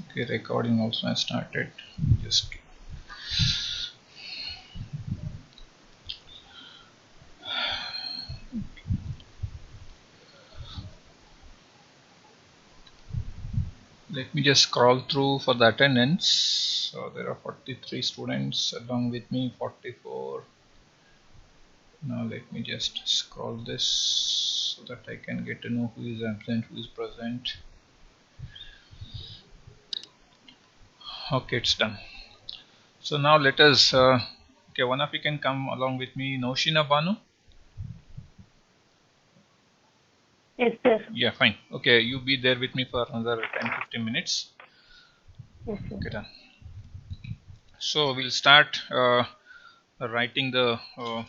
Okay, recording also has started. Just let me just scroll through for the attendance. So there are 43 students along with me, 44. Now let me just scroll this so that I can get to know who is absent, who is present. Okay, it's done. So now let us, okay, one of you can come along with me, Noshina Banu. Yes, sir. Yeah, fine. Okay, you be there with me for another 10-15 minutes. Yes, sir. Okay, done. So we'll start writing the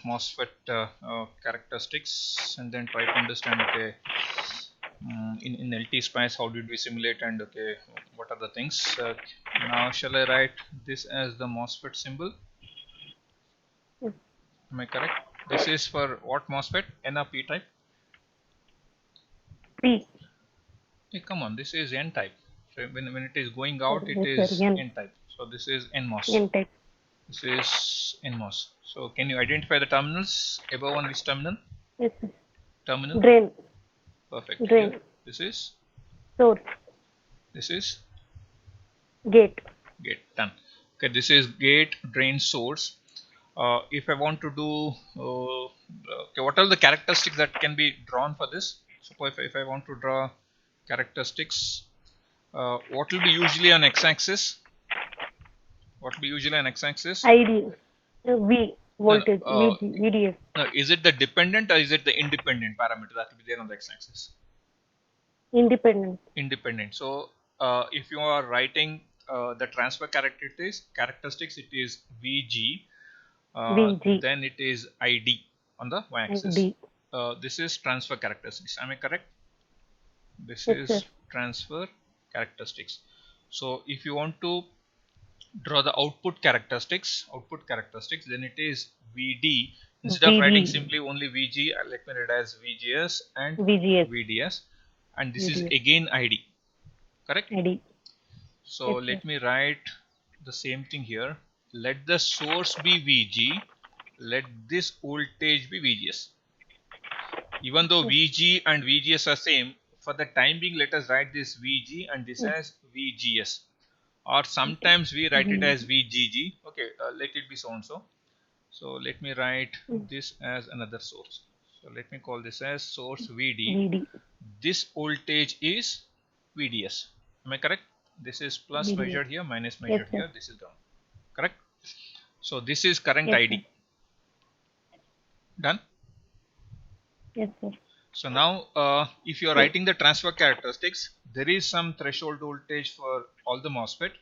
MOSFET characteristics and then try to understand, okay, in LT Spice how did we simulate, and okay, what are the things. Now shall I write this as the MOSFET symbol? Yes. Am I correct? This is for what MOSFET? N or P type? P. Hey, come on, this is N type. So when it is going Sir, out, it yes, sir. is N. N type. So this is NMOS. N type. This is NMOS. So can you identify the terminals? Above one, which terminal? Yes, sir. Terminal. Drain. Perfect. Here, Drain. this is. Source. This is Gate. gate. Done. Okay, this is gate, drain, source. If I want to do, okay, what are the characteristics that can be drawn for this? Suppose if I want to draw characteristics, what will be usually on x-axis? What will be usually on x-axis? ID. V. No, no, Voltage. VG. VDS. no, is it the dependent or is it the independent parameter that will be there on the x-axis? Independent. Independent. So if you are writing the transfer characteristics, it is Vg. VG. Then it is ID on the y-axis. ID. This is transfer characteristics. Am I correct? This Yes, sir. is transfer characteristics. So if you want to draw the output characteristics, then it is Vd. Instead of writing VD. simply only Vg, let me write as Vgs and VGS. Vds, and this is VDS. again ID. Correct? ID. So Yes, sir. let me write the same thing here. Let the source be Vg, let this voltage be Vgs. Even though Yes. Vg and Vgs are same, for the time being let us write this Vg and this Yes. as Vgs, or Okay. sometimes we write it as VG. Vgg. Okay, let it be so and so. So let me write Yes. this as another source. So let me call this as source Vd. VD. This voltage is Vds. Am I correct? This is plus VDS. measured here, minus Yes, measured sir. here. This is ground. Correct? So this is current Yes, sir. ID. Done? Yes, sir. So now if you are Yes. writing the transfer characteristics, there is some threshold voltage for all the MOSFET. Yes,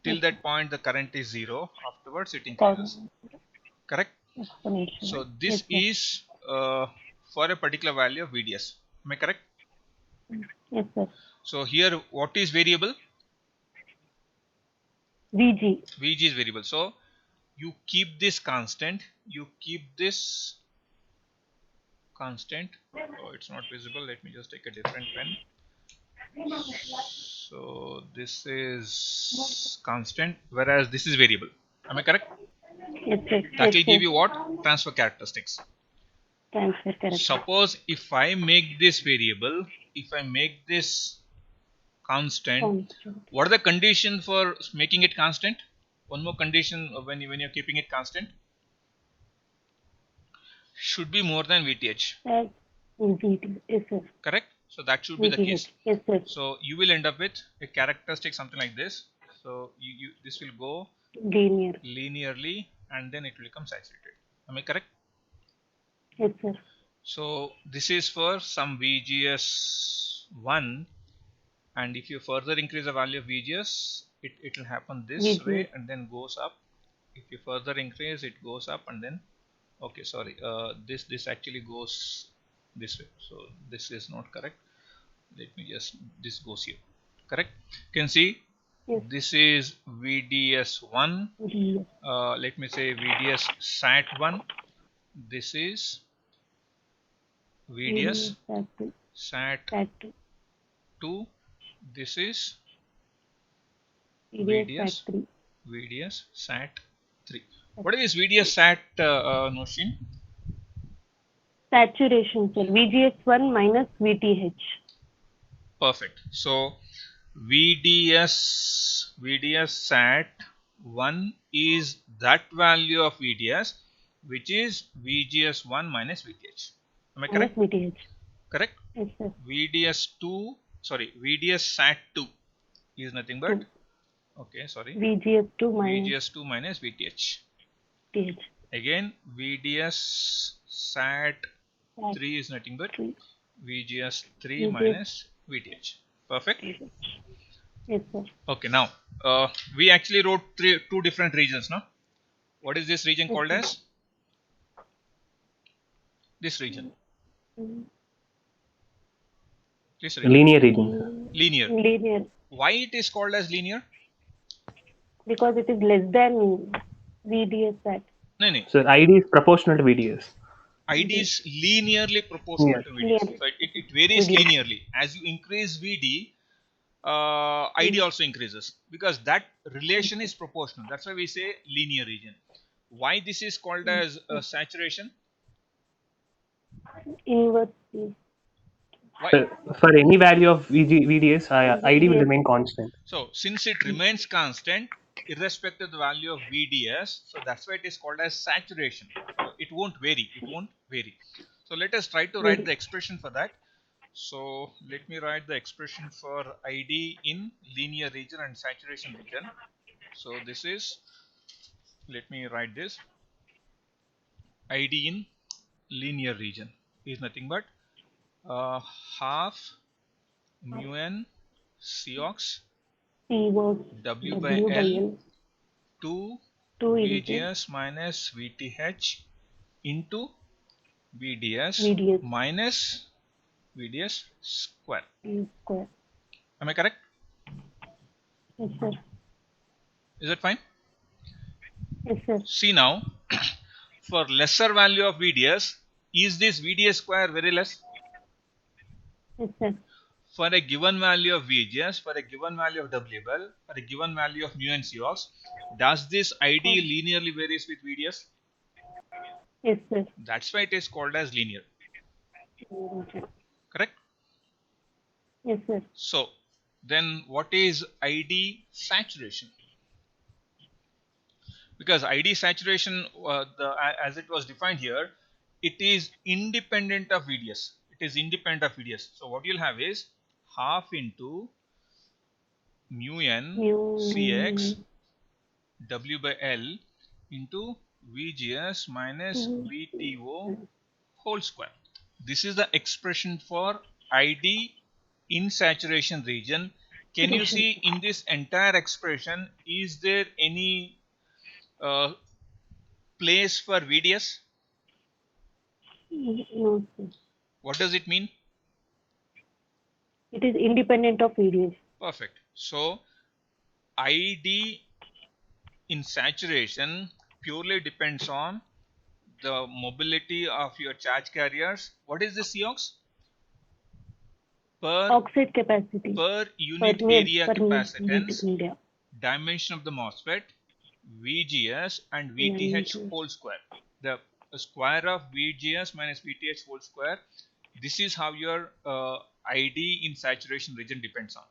Till sir. that point the current is 0. Afterwards it Cosmos. increases. Correct? Exponential. So Yes, this sir. is for a particular value of VDS. Am I correct? Yes, sir. So here what is variable? VG. Vg is variable. So you keep this constant, you keep this constant. Oh, it's not visible. Let me just take a different pen. So this is constant, whereas this is variable. Am I correct? Yes, sir. That Yes, will sir. give you what? Transfer characteristics. Transfer character. Suppose if I make this variable, if I make this constant, Constant. what are the conditions for making it constant? One more condition when you're keeping it constant, should be more than VTH. That VT. Yes, sir. Correct? So that should be the VTH. case. Yes, sir. So you will end up with a characteristic something like this. So this will go Linear. linearly and then it will become saturated. Am I correct? Yes, sir. So this is for some VGS1, and if you further increase the value of VGS, it will happen this VGS. way and then goes up. If you further increase, it goes up and then, okay, sorry, this actually goes this way. So this is not correct. Let me just, this goes here. Correct? You can see Yes. this is VDS1. VDS. Let me say VDS SAT1. This is VDS VDS. That two. SAT2. That two. This is VDS sat 3. VDS sat 3. What is VDS sat, Noshin? Saturation, sir. VGS1 minus VTH. Perfect. So VDS sat 1 is that value of VDS which is VGS1 minus VTH. Am I Minus correct? VTH. Correct? Yes, sir. VDS sat 2 is nothing but, 2. okay, sorry, VGS2 minus VGS2 minus VTH. VTH. Again, VDS sat Sat 3 is nothing but 3. VGS3 VGS minus VTH. Perfect. Yes, sir. Okay, now we actually wrote two different regions now. What is this region called as? This region. This region. Linear region. Linear. Linear. Why it is called as linear? Because it is less than VDS sat. No, no. So ID is proportional to VDS. ID is linearly proportional to VDS. Linear. So it varies VDS. linearly. As you increase VD, ID also increases because that relation is proportional. That's why we say linear region. Why this is called as saturation? Inverse. Why? So for any value of VDS, ID will remain constant. So since it remains constant irrespective of the value of VDS, so that's why it is called as saturation. So it won't vary. It won't vary. So let us try to write the expression for that. So let me write the expression for ID in linear region and saturation region. So this is, let me write this, ID in linear region is nothing but half mu n Cox W by L 2 VGS minus VTH into VDS minus VDS square. Am I correct? Yes, sir. Is that fine? Yes, sir. See now, for lesser value of VDS, is this VDS square very less? Yes, sir. For a given value of VGS, for a given value of WL, for a given value of mu and Cox, does this ID linearly varies with VDS? Yes, sir. That's why it is called as linear. Correct? Yes, sir. So, then what is ID saturation? Because ID saturation, as it was defined here, it is independent of VDS. It is independent of VDS. So, what you'll have is half into mu n Cx W by L into VGS minus VTO whole square. This is the expression for ID in saturation region. Can you see in this entire expression, is there any place for VDS? No, sir. What does it mean? It is independent of VDS. Perfect. So, ID in saturation purely depends on the mobility of your charge carriers. What is the Cox? Per Oxide capacity. Per unit area capacitance, Media. dimension of the MOSFET, VGS and VTH whole square. The square of VGS minus VTH whole square. This is how your ID in saturation region depends on.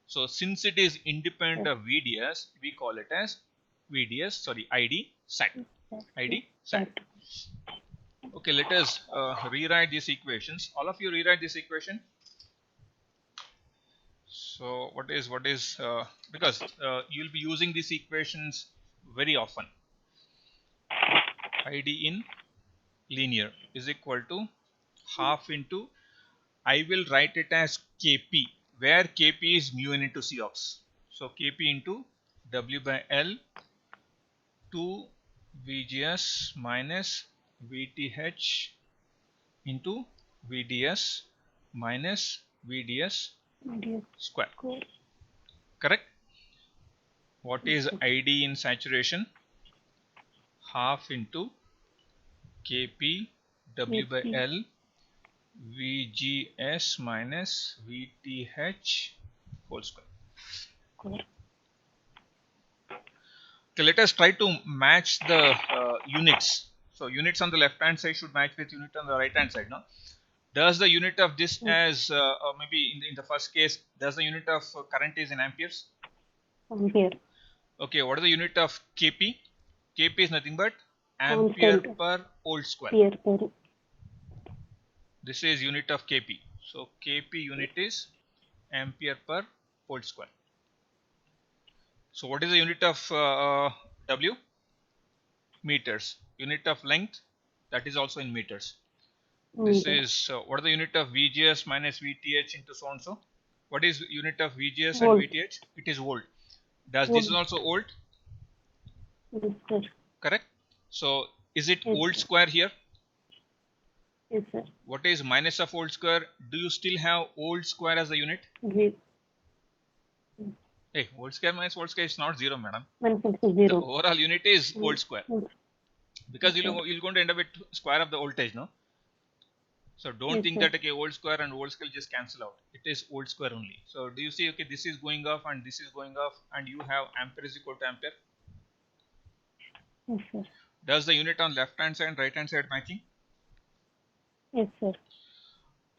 So since it is independent of VDS, we call it as ID sat. ID sat. Okay, let us rewrite these equations. All of you rewrite this equation. So what is because you'll be using these equations very often. ID in linear is equal to half into, I will write it as Kp, where Kp is mu n into Cox. So Kp into W by L 2 VGS minus VTH into VDS minus VDS square. Correct? What is ID in saturation? Half into Kp W by L VGS minus VTH whole square. Okay, let us try to match the units. So units on the left hand side should match with unit on the right hand side. Now, does the unit of this as maybe in the first case, does the unit of current is in amperes? Ampere. Okay, what is the unit of Kp? Kp is nothing but ampere Constant. per volt square. Ampere per. This is unit of Kp. So Kp unit is ampere per volt square. So what is the unit of W? Meters. Unit of length, that is also in meters. This Meter. is what is the unit of VGS minus VTH into so and so? What is unit of VGS and Volt. VTH? It is volt. Does Volt. this is also volt? Yes, sir. Correct. So is it Yes, volt sir. square here? Yes, sir. What is minus of volt square? Do you still have volt square as a unit? Zero. Hey, volt square minus volt square is not zero, madam. 160. The overall unit is volt square, because Okay. you're going to end up with square of the voltage, no? So don't Yes, think sir. that okay, volt square and volt square just cancel out. It is volt square only. So do you see, okay, this is going off and this is going off, and you have ampere is equal to ampere. Yes, sir. Does the unit on left hand side and right hand side matching? Yes, sir.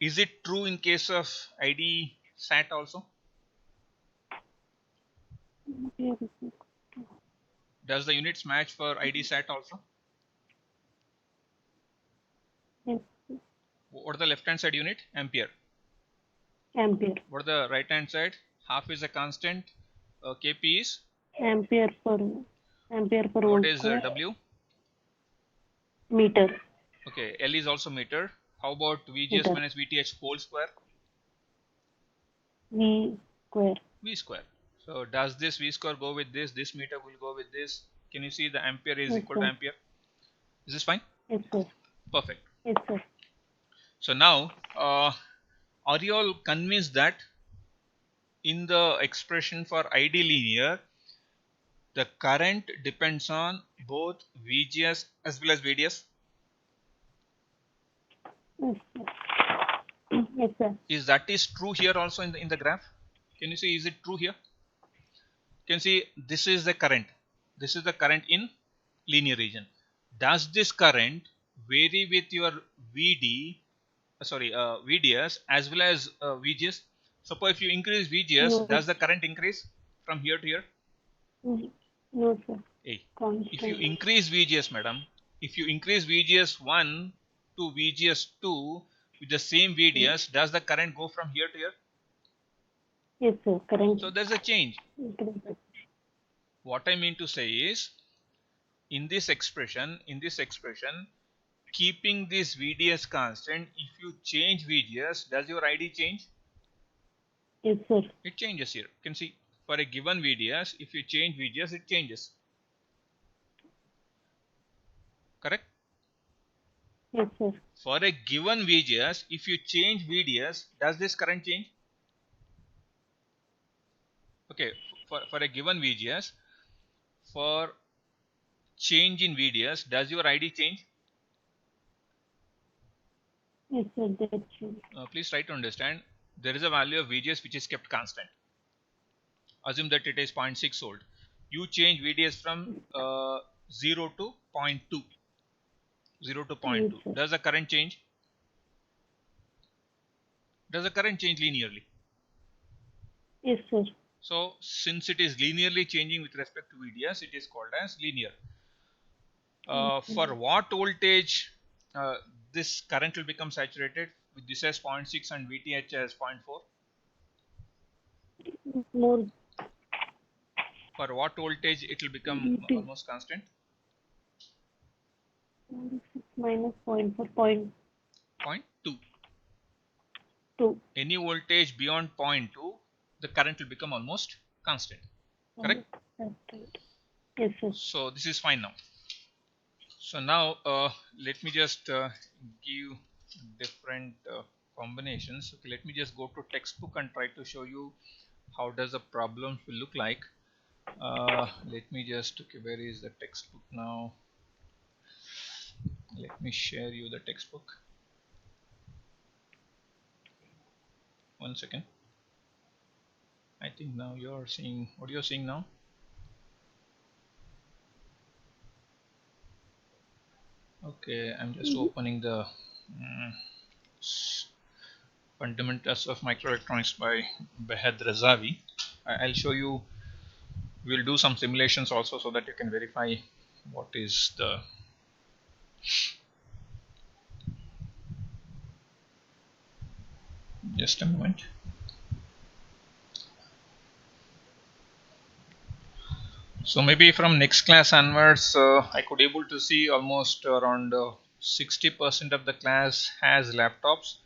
Is it true in case of ID SAT also? Yes, Does the units match for ID SAT also? yes. What is the left hand side unit? Ampere. Ampere. What is the right hand side? Half is a constant. Kp is? Ampere per. Ampere per What volt is square. W? Meter. Okay, L is also meter. How about VGS Meter. minus VTH whole square? V square. V square. So does this V square go with this? This meter will go with this. Can you see the ampere is Yes, equal to sir. ampere? Is this fine? Yes, sir. Perfect. Yes, sir. So now, are you all convinced that in the expression for ID linear, the current depends on both VGS as well as VDS? Yes, sir. Yes, sir. Is that is true here also in the graph? Can you see, is it true here? Can you see, this is the current. This is the current in linear region. Does this current vary with your VDS as well as VGS? Suppose if you increase VGS, No. does the current increase from here to here? No, sir. Hey, Constant. if you increase VGS, madam, if you increase VGS 1 to VGS 2 with the same VDS, does the current go from here to here? Yes, sir. Current. So there's a change. Increase. What I mean to say is, in this expression, keeping this VDS constant, if you change VGS, does your ID change? Yes, sir. It changes here. You can see, for a given VDS, if you change VGS, it changes. Correct? Yes, sir. For a given VGS, if you change VDS, does this current change? Okay, for a given VGS, for change in VDS, does your ID change? Yes, sir. That's true. Please try to understand. There is a value of VGS which is kept constant. Assume that it is 0.6 volt. You change VDS from 0 to 0.2. 0 to 0.2. Yes, sir. Does the current change? Does the current change linearly? Yes, sir. So since it is linearly changing with respect to VDS, it is called as linear. For what voltage this current will become saturated? With this as 0.6 and VTH as 0.4. More. For what voltage it will become VT. almost constant? Minus 0.4. 0.2. 2. Any voltage beyond 0.2, the current will become almost constant. Correct? That's right. Yes, sir. So this is fine now. So now let me just give different combinations. Okay, let me just go to textbook and try to show you how does the problem will look like. Let me just, okay, where is the textbook now? Let me share you the textbook. One second. I think now you're seeing what you're seeing now. Okay, I'm just opening the Fundamentals of Microelectronics by Behed Razavi. I'll show you. We'll do some simulations also so that you can verify what is the. Just a moment. So maybe from next class onwards, I could able to see almost around 60% of the class has laptops,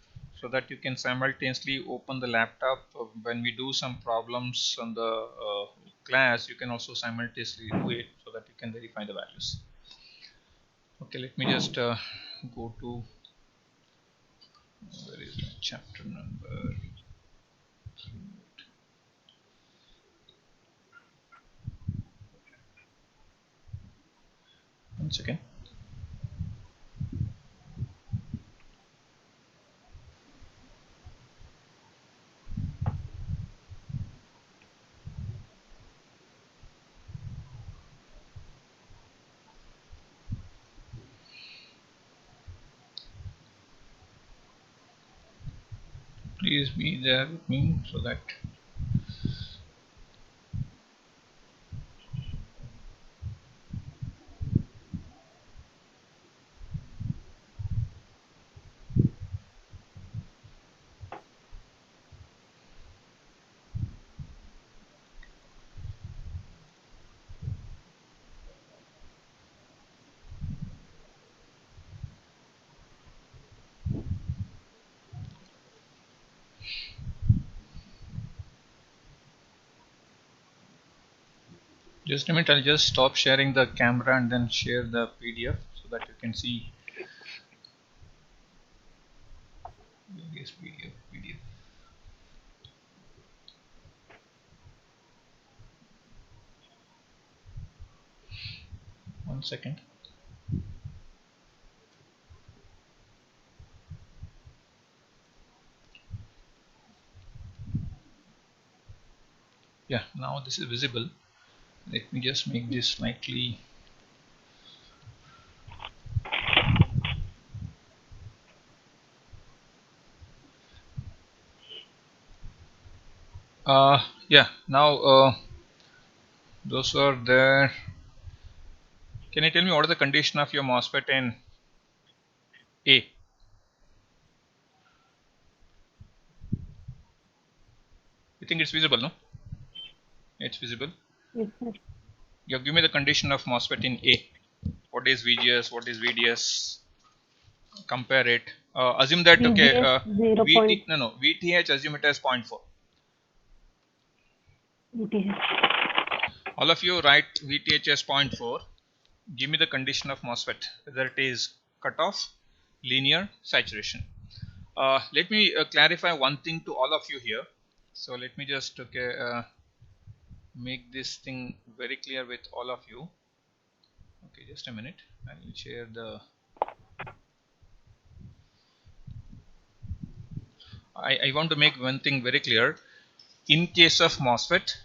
so that you can simultaneously open the laptop when we do some problems on the class. You can also simultaneously do it so that you can verify the values. Okay, let me just go to where is my chapter number. One second. Please be there with me so that. Just a minute, I'll just stop sharing the camera and then share the PDF so that you can see. Yes, PDF. One second. Yeah, now this is visible. Let me just make this slightly. Yeah, now those are there. Can you tell me what is the condition of your MOSFET in A? You think it's visible, no? It's visible. Yes, sir. Yeah, give me the condition of MOSFET in A. What is VGS? What is VDS? Compare it. Assume that okay. VGS 0. VTH. Assume it as 0.4. VTH. All of you write VTH as 0.4. Give me the condition of MOSFET, whether it is cutoff, linear, saturation. Let me clarify one thing to all of you here. So let me just make this thing very clear with all of you. Okay, just a minute. I will share the. I want to make one thing very clear. In case of MOSFET,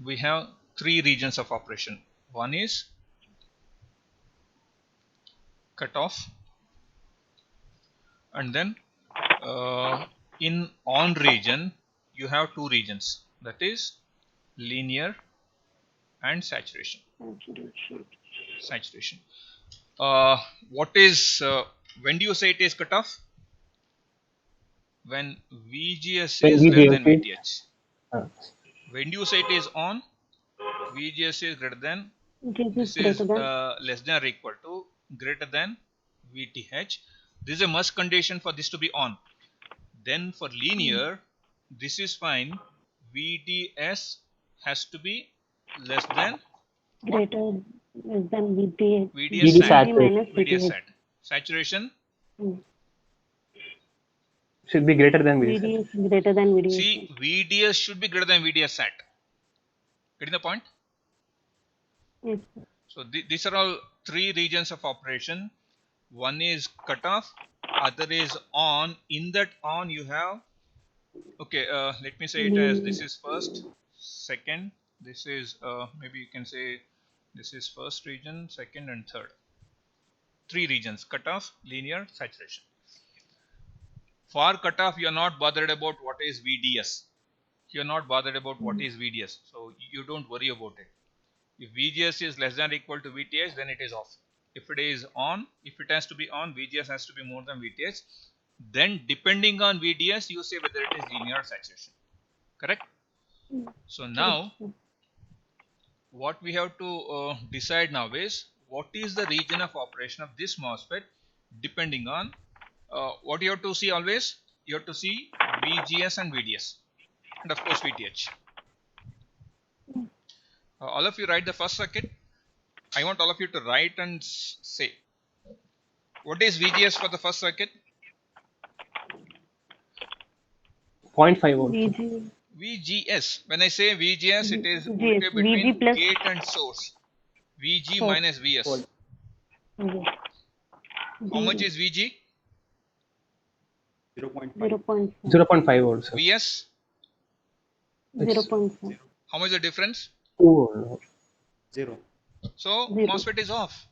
we have three regions of operation. One is cutoff, and then in on region you have two regions, that is linear and saturation. What is when do you say it is cutoff? When VGS When is greater than VGS VTH. uh, When do you say it is on? VGS is greater than, VGS this greater is than. less than or equal to greater than VTH. This is a must condition for this to be on. Then for linear, this is fine. VDS has to be less than what? Greater less than VTH. VDS VD sat. VD saturation minus VDS VTH. sat. Saturation. should be greater than VD VD sat. is greater than VDS. See, VDS should be greater than VDS sat. Getting the point? Yes. So these are all three regions of operation. One is cutoff, other is on. In that on you have, okay, let me say it as this is first, second, this is maybe you can say This is first region, second and third. 3 regions: cutoff, linear, saturation. For cutoff, you are not bothered about what is VDS. You are not bothered about what is VDS. So you don't worry about it. If VGS is less than or equal to VTH, then it is off. If it is on, if it has to be on, VGS has to be more than VTH. Then depending on VDS, you say whether it is linear or saturation. Correct? So now, what we have to decide now is what is the region of operation of this MOSFET depending on what you have to see always. You have to see VGS and VDS, and of course VTH. All of you write the first circuit. I want all of you to write and say what is VGS for the first circuit. 0.5 volts. VG, VGS. When I say VGS, it is GS, voltage between VG plus gate and source. VG source. minus VS. Volt. Yes. How much is VG? 0.5. 0.5. 0.5 volts. Sir. VS? 0.5. How much is the difference? 2 volts. 0. So Zero. MOSFET is off.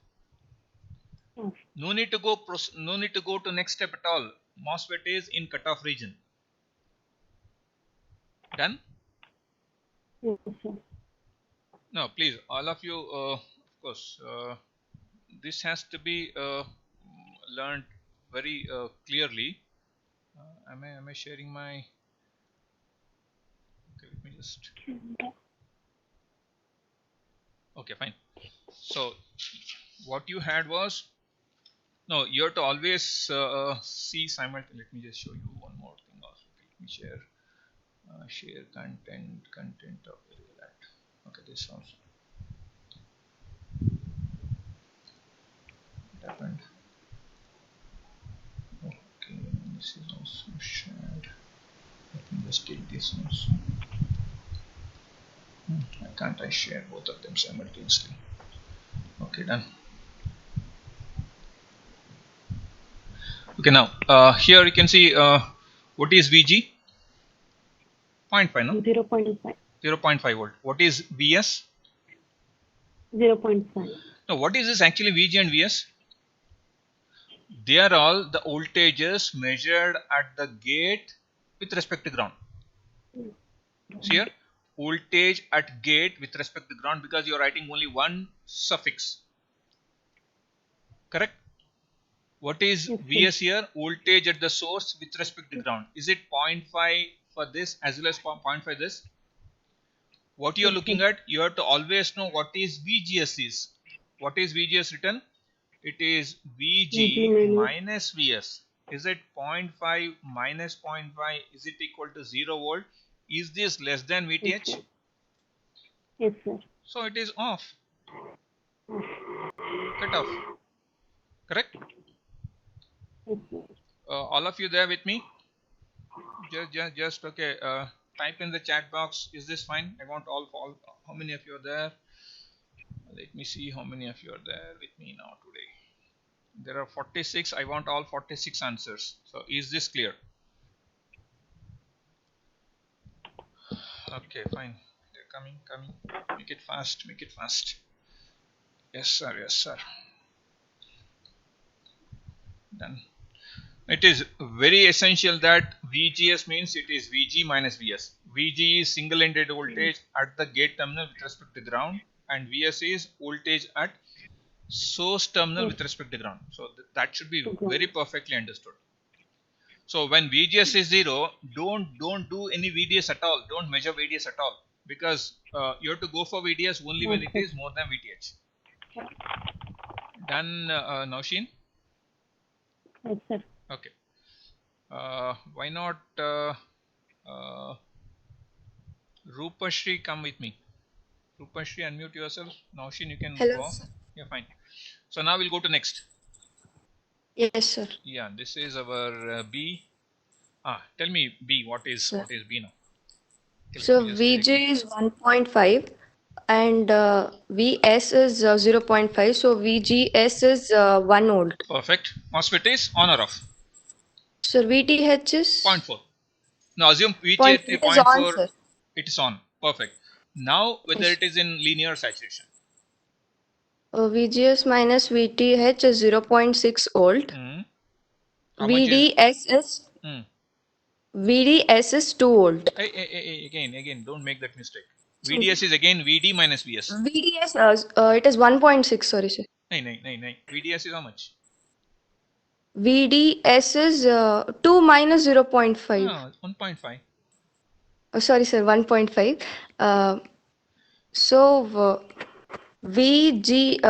Off. No need to go to next step at all. MOSFET is in cutoff region. Done? Yes, sir. No, please, all of you, of course, this has to be learned very clearly. Am I sharing my? Okay, let me just. Okay, fine. So, what you had was, no, you have to always see simultaneously. Let me just show you one more thing also. Let me share content of that. Okay, this also. What happened? Okay, this is also shared. Let me just take this also. Why can't I share both of them simultaneously? Okay, done. Okay, now here you can see what is VG? 0.5, no? 0.5. 0.5 volt. What is VS? 0.5. Now, what is this actually VG and VS? They are all the voltages measured at the gate with respect to ground. See here, voltage at gate with respect to ground, because you are writing only one suffix. Correct? What is Yes, VS here? Voltage at the source with respect to ground. Is it 0.5 for this as well as 0.5 this? What you are looking at, you have to always know what is VGS is. What is VGS written? It is VG minus VS. Is it 0.5 minus 0.5? Is it equal to 0 volt? Is this less than VTH? Yes, sir. So it is off. Cut off. Correct? Yes, sir. All of you there with me? Just okay. Type in the chat box. Is this fine? I want all. How many of you are there? Let me see how many of you are there with me now today. There are 46. I want all 46 answers. So is this clear? Okay, fine. They're coming. Make it fast. Yes, sir. Yes, sir. Done. It is very essential that VGS means it is VG minus VS. VG is single-ended voltage at the gate terminal with respect to ground, and VS is voltage at source terminal with respect to ground. So that should be very perfectly understood. So when VGS is 0, don't do any VDS at all. Don't measure VDS at all, because you have to go for VDS only when it is more than VTH. Done, Naushin? Yes, sir. Okay. Why not Rupashri, come with me. Rupashri, unmute yourself. Naushin, you can Hello, go off. sir. Yeah, fine. So now we'll go to next. Yes, sir. Yeah, this is our B. Tell me B. What is B now? So VJ is 1.5 and VS is 0.5. So VGS is 1 volt. Perfect. MOSFET is on or off? So VTH is 0.4. Now assume VTH 0.4 is on, 0.4. sir. It is on. Perfect. Now whether Yes. it is in linear saturation. VGS minus VTH is 0.6 volt. How much is? Hmm. VDS is 2 volt. Again, don't make that mistake. VDS is again VD minus VS. VDS, it is 1.6, sorry, sir. No. VDS is how much? VDS is 2 minus 0.5. No, 1.5. Sorry, sir, 1.5. So, VDS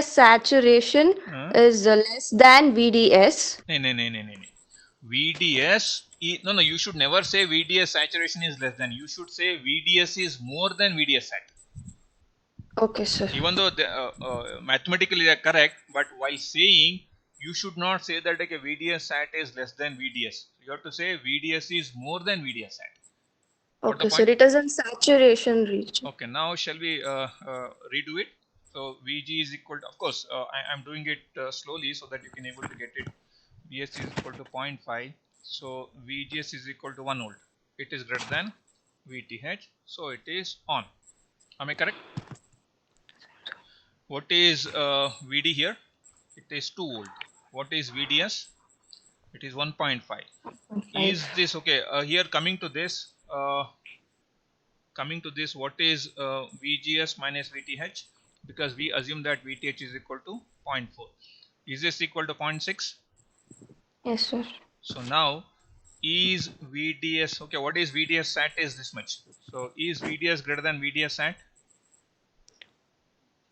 saturation is less than VDS. No. VDS, no, you should never say VDS saturation is less than. You should say VDS is more than VDS sat. Okay, sir. Even though mathematically they are correct, but while saying, you should not say that like a VDS sat is less than VDS. You have to say VDS is more than VDS sat. Okay, sir, it is in saturation region. Okay, now shall we redo it? So Vg is equal to, of course, I am doing it slowly so that you can able to get it. Vs is equal to 0.5. So Vgs is equal to 1 volt. It is greater than Vth. So it is on. Am I correct? What is Vd here? It is 2 volt. What is Vds? It is 1.5. Is this okay? Here coming to this, what is Vgs minus Vth? Because we assume that Vth is equal to 0.4. Is this equal to 0.6? Yes, sir. So now is VDS, okay, what is VDS sat is this much. So is VDS greater than VDS sat?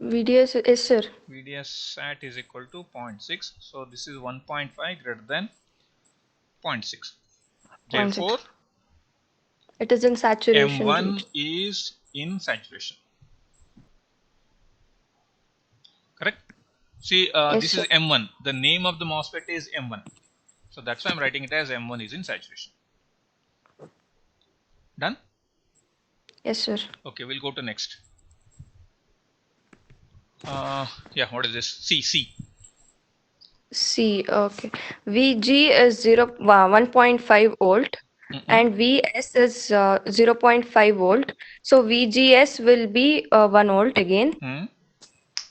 VDS is, sir. VDS sat is equal to 0.6. So this is 1.5 greater than 0.6. Therefore, it is in saturation M1 region. is in saturation. Correct? See, Yes, this sir. is M1. The name of the MOSFET is M1. So that's why I'm writing it as M1 is in saturation. Done? Yes, sir. Okay, we'll go to next. Yeah, what is this? C. Okay. VG is 1.5 volt and VS is 0.5 volt. So VGS will be 1 volt again.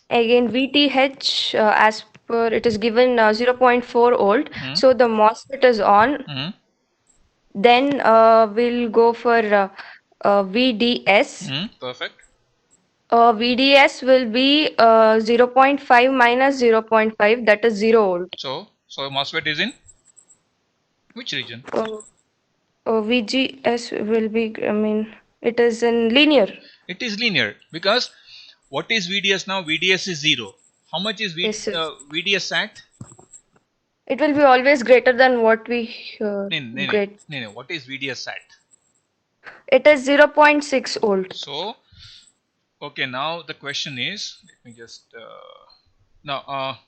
Again, VTH, as per it is given 0.4 volt. So the MOSFET is on. Then we'll go for VDS. Perfect. VDS will be 0.5 minus 0.5, that is 0 volt. So MOSFET is in which region? VGS will be, it is in linear. It is linear because what is VDS now? VDS is 0. How much is VDS sat? It will be always greater than what we get. No. What is VDS sat? It is 0.6 volt. So, okay, now the question is, let me just, now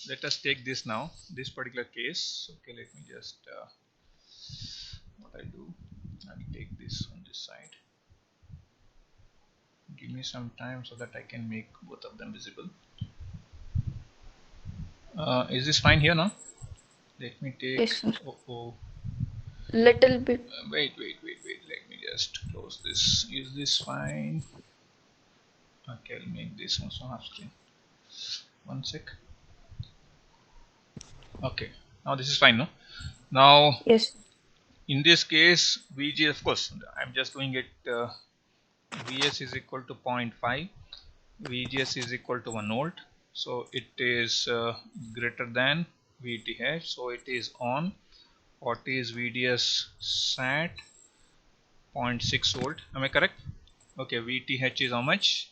let us take this now, this particular case. Okay, let me just, what I do, I'll take this on this side. Give me some time so that I can make both of them visible. Is this fine here now? Let me take. Yes, sir. Little bit. Wait. Let me just close this. Is this fine? Okay, I'll make this also half screen. One sec. Okay, now this is fine, no? Now, yes. In this case, VG, of course, I'm just doing it. Vs is equal to 0.5. VGS is equal to 1 volt. So it is greater than VTH. So it is on. What is VDS sat? 0.6 volt. Am I correct? Okay, VTH is how much?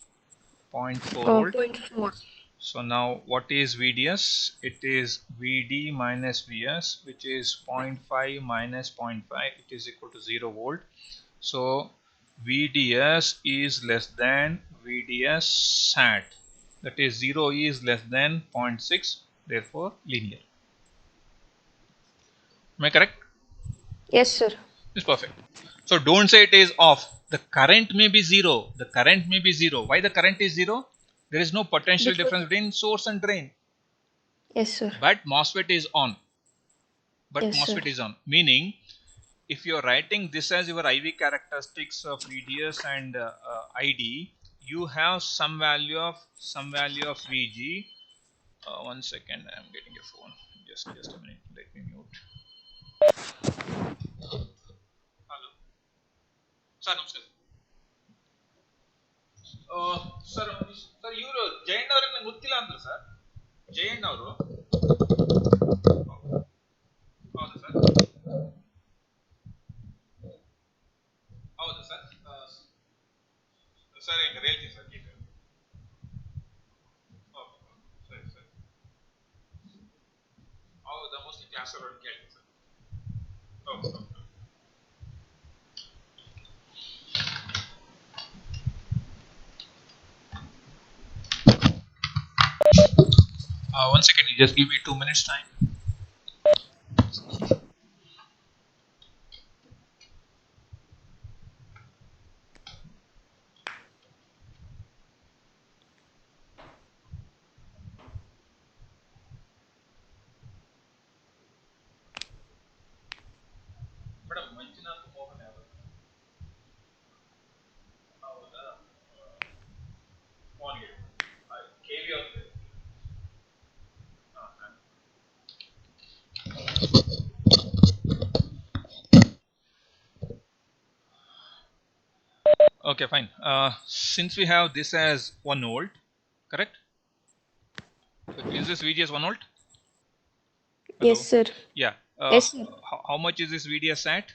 0.4 volt. 0.4. So now what is VDS? It is VD minus VS, which is 0.5 minus 0.5. It is equal to 0 volt. So VDS is less than VDS sat. That is 0 is less than 0.6. Therefore linear. Am I correct? Yes, sir. It's perfect. So don't say it is off. The current may be 0. The current may be 0. Why the current is 0? There is no potential difference between source and drain. Yes, sir. But MOSFET is on. Yes, MOSFET sir. is on. Meaning, if you are writing this as your IV characteristics of VDS and ID, you have some value of Vg. One second, I am getting a phone. Just a minute. Let me mute. Hello, sir. Namaskar. Sir, ಇವರು ಜಯಣ್ಣ ಅವರನ್ನ ಗೊತ್ತಿಲ್ಲ ಅಂತ sir. Jayanna ಅವರು ಹೌದು sir. ಹೌದು sir. Sir ಈಗ ಹೇಳ್ತೀನಿ sir. ಈಗ ಸರಿ ಸರ್. ಹೌದಾ, ಮೋಸ್ಟ್ಲಿ ಕ್ಲಾಸ್ ಅವ್ರನ್ನ ಕೇಳ್ತೀನಿ ಸರ್. ಹೌದು. One second, you just give me 2 minutes time. Madam, Manjunath Mohan ಯಾರು? ಹೌದಾ? ಫೋನ್ ಹೇಳಿ. ಕೇಳಿ ಅವ್ರಿಗೆ. Okay, fine. Since we have this as 1 volt, correct? Is this VGS 1 volt? Hello? Yes, sir. Yeah. Yes, sir. How much is this VDS at?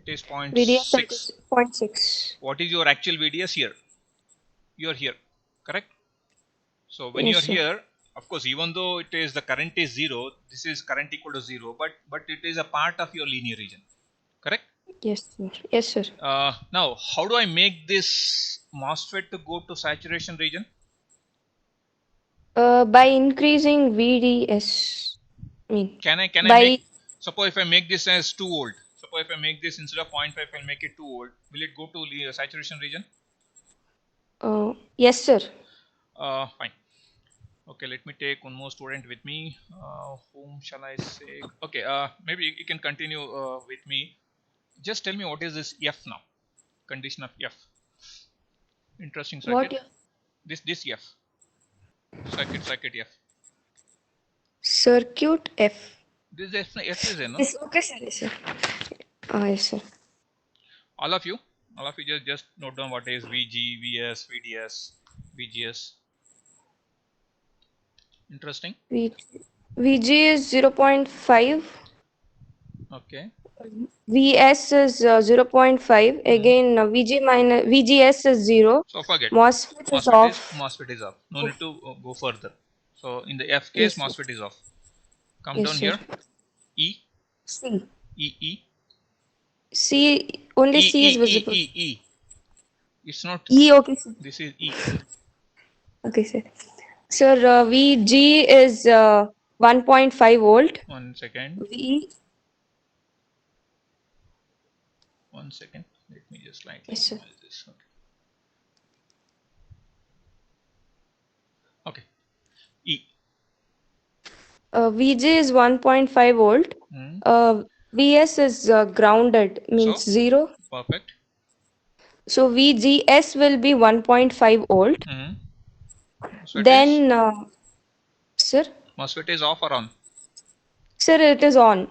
It is VDS at 0.6. 0.6. What is your actual VDS here? You are here, correct? So when Yes, you are sir. here, of course, even though it is the current is 0, this is current equal to 0, but it is a part of your linear region, correct? Yes, sir. Yes, sir. Now, how do I make this MOSFET to go to saturation region? By increasing VDS. Can I by make, suppose if I make this as 2 volt, suppose if I make this instead of 0.5, I'll make it 2 volt, will it go to saturation region? yes, sir. Fine. Okay, let me take one more student with me. Whom shall I say? Okay, maybe you can continue with me. Just tell me what is this F now? Condition of F. Interesting circuit. What? This F. Circuit F. Circuit F. This F is no? Yes, okay, sir. Yes, sir. Yes, sir. All of you just note down what is VG, VS, VDS, VGS. Interesting. VG is 0.5. Okay. VS is 0.5. Again, VGS is 0. So forget. MOSFET is off. MOSFET is off. No need to go further. So in the F case, Yes, sir. MOSFET is off. Come Yes, down sir. here. E. C. E. C. Only C is visible. E. It's not E. Okay, sir. This is E. Okay, sir. Sir, VG is 1.5 volt. 1 second. One second. Let me just slightly minimize this. Okay. E. VG is 1.5 volt. VS is grounded, means So? 0. Perfect. So VGS will be 1.5 volt. Then, sir? MOSFET is off or on? Sir, it is on.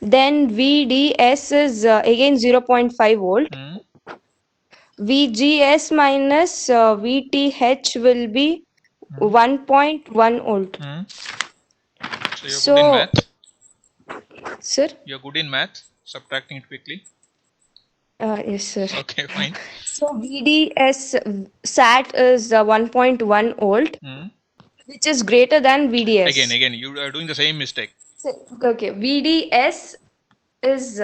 Then VDS is again 0.5 volt. VGS minus VTH will be 1.1 volt. So you're good in math? Sir? You're good in math? Subtracting it quickly? Yes, sir. Okay, fine. So VDS SAT is 1.1 volt, which is greater than VDS. Again, you are doing the same mistake. Okay, VDS is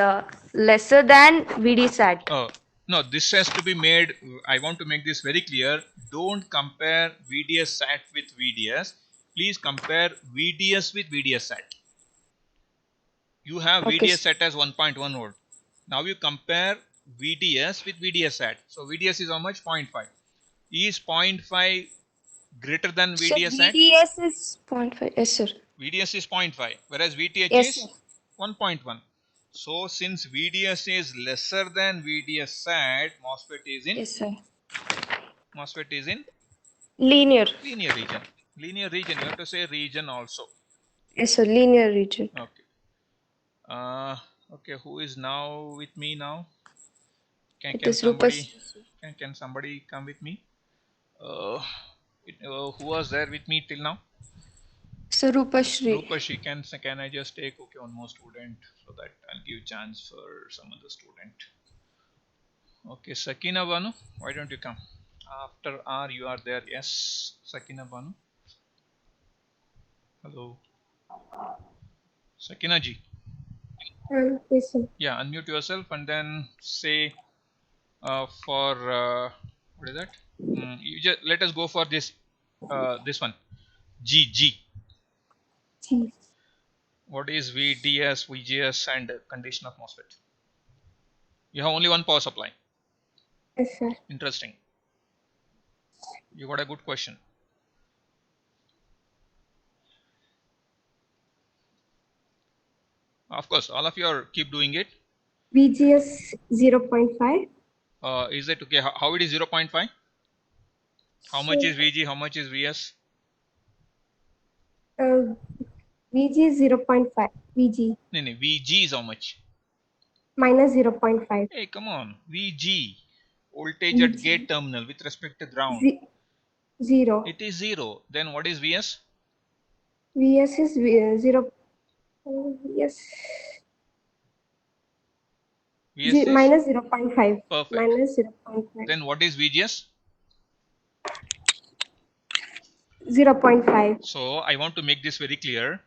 lesser than VD SAT. Oh, no, this has to be made. I want to make this very clear. Don't compare VDS SAT with VDS. Please compare VDS with VDS SAT. You have VDS SAT as 1.1 volt. Now you compare VDS with VDS SAT. So VDS is how much? 0.5. Is 0.5 greater than VDS SAT? VDS is 0.5. Yes, sir. VDS is 0.5, whereas VTH is 1.1. So since VDS is lesser than VDS SAT, MOSFET is in MOSFET is in Linear. linear region. Linear region, you have to say region also. Yes, sir. Linear region. Okay. Okay, who is now with me now? It Can is Rupa. somebody can somebody come with me? Who was there with me till now? So Rupa Shri. Rupashi, can I just take one more student so that I'll give chance for some other student. Okay, Sakina Banu, why don't you come? After R, you are there. Yes, Sakina Banu. Hello, Sakina ji. Yes, sir. Yeah, unmute yourself and then say for what is that? You just let us go for this this one. G. G. What is VDS, VGS, and condition of MOSFET? You have only one power supply. Yes, sir. Interesting. You got a good question. Of course, all of you are keep doing it. VGS 0.5. Is it okay? How it is 0.5? How much is VG? How much is VS? VG is 0.5. VG No, VG is how much? minus 0.5. Hey, come on. VG, voltage at gate terminal with respect to ground. 0. It is 0. Then what is VS? VS is 0. Yes. VS is Minus 0.5. perfect. Minus 0.5. Then what is VGS? 0.5. So I want to make this very clear.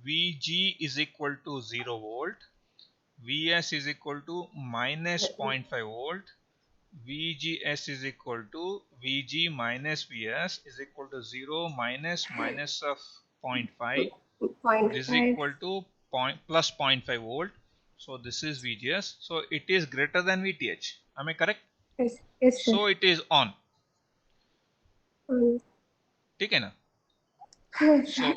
VG is equal to 0 volt. VS is equal to minus 0.5 volt. VGS is equal to VG minus VS is equal to 0 minus of 0.5. This is 0.5. equal to plus 0.5 volt. So this is VGS. So it is greater than VTH. Am I correct? Yes, yes, sir. So it is on. ठीक है ना? So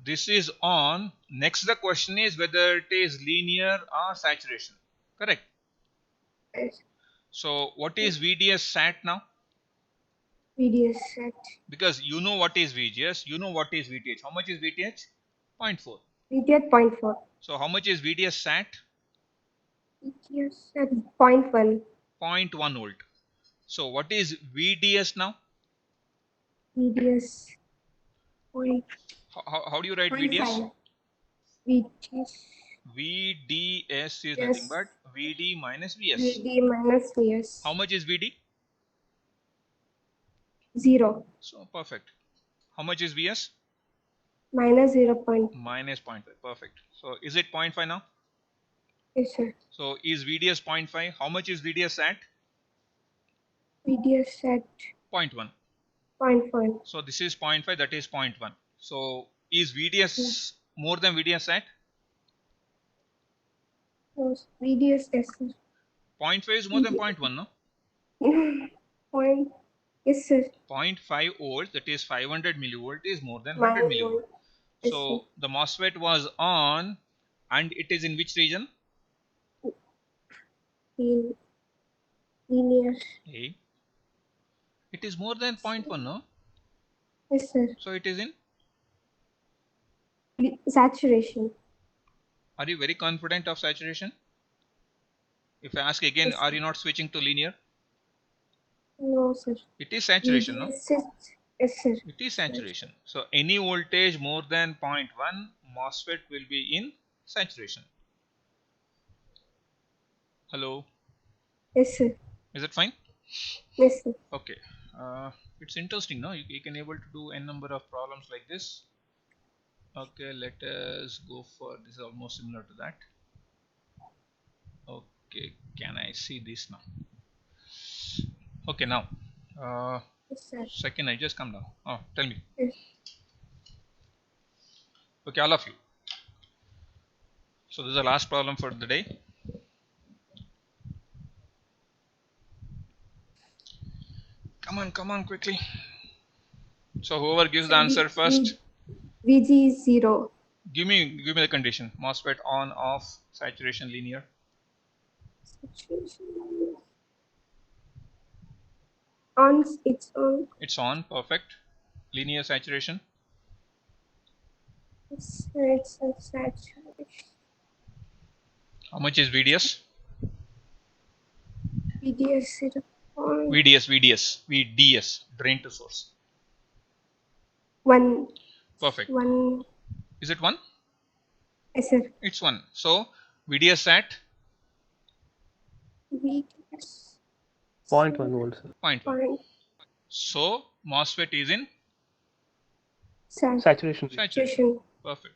this is on. Next the question is whether it is linear or saturation. Correct? Yes. So what is VDS sat now? VDS set. Because you know what is VGS, you know what is VTH. How much is VTH? 0.4. VDS 0.4. So how much is VDS sat? VDS set 0.1. 0.1 volt. So what is VDS now? VDS point. How do you write VDS? 0.5. VDS. VDS is Yes. nothing but VD minus VS. VD minus VS. How much is VD? 0. So perfect. How much is VS? Minus 0. Minus 0.5. Perfect. So is it 0.5 now? Yes, sir. So is VDS 0.5? How much is VDS at? VDS set 0.1. 0.1. So this is 0.5, that is 0.1. So is VDS more than VDS at? Yes, VDS yes, sir. 0.5 is more than 0.1, no? Point. Yes, sir. 0.5 volts, that is 500 millivolt, is more than 100 millivolt. Yes, So the MOSFET was on, and it is in which region? sir. Linear. A. It is more than 0.1, no? Yes, sir. So it is in. Saturation. Are you very confident of saturation? If I ask again, Yes, are you not switching to linear? No, sir. It is saturation, no? VDS is, yes, sir. It is saturation. So any voltage more than 0.1, MOSFET will be in saturation. Hello? Yes, sir. Is it fine? Yes, sir. Okay. It's interesting, no? You can able to do n number of problems like this. Okay, let us go for this is almost similar to that. Okay, can I see this now? Okay, now. Yes, sir. Second, I just come down. Oh, tell me. Yes. Okay, all of you. So this is the last problem for the day. Come on, quickly. So whoever gives the answer first, VG is 0. give me the condition. MOSFET on, off, saturation, linear. Saturation. On, it's on. It's on. Perfect. Linear saturation. It's a saturation. How much is VDS? VDS 0. VDS, drain to source. 1. Perfect. 1. Is it 1? Yes, sir. It's 1. So VDS at VDS 0.1 volts. 0.1. point So MOSFET is in Saturation. saturation. Perfect.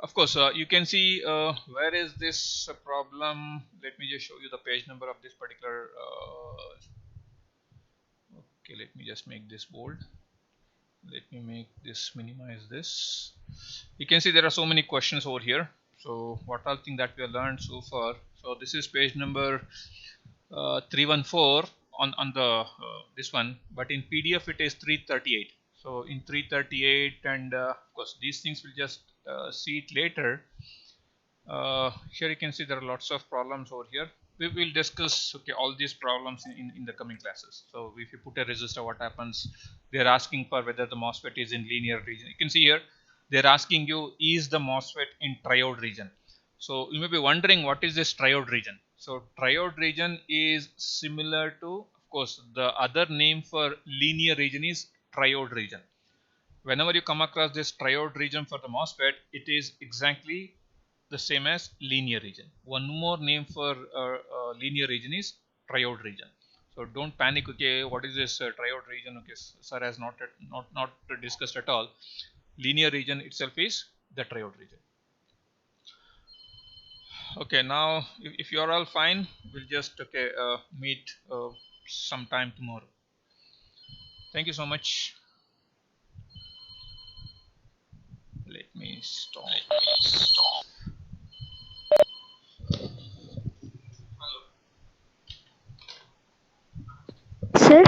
Of course, you can see where is this problem. Let me just show you the page number of this particular. Okay, let me just make this bold. Let me make this, minimize this. You can see there are so many questions over here. So what all thing that we have learned so far. So this is page number 314 on the this one, but in PDF it is 338. So in 338, and of course these things will just see it later. Here you can see there are lots of problems over here. We will discuss all these problems in the coming classes. So if you put a resistor, what happens? They are asking for whether the MOSFET is in linear region. You can see here they are asking you, is the MOSFET in triode region? So you may be wondering, what is this triode region? So triode region is similar to, of course, the other name for linear region is triode region. Whenever you come across this triode region for the MOSFET, it is exactly the same as linear region. One more name for linear region is triode region. So don't panic. Okay, what is this triode region? Okay, sir has not discussed at all. Linear region itself is the triode region. Okay, now if you are all fine, we'll just meet sometime tomorrow. Thank you so much. Let me stop. Sir?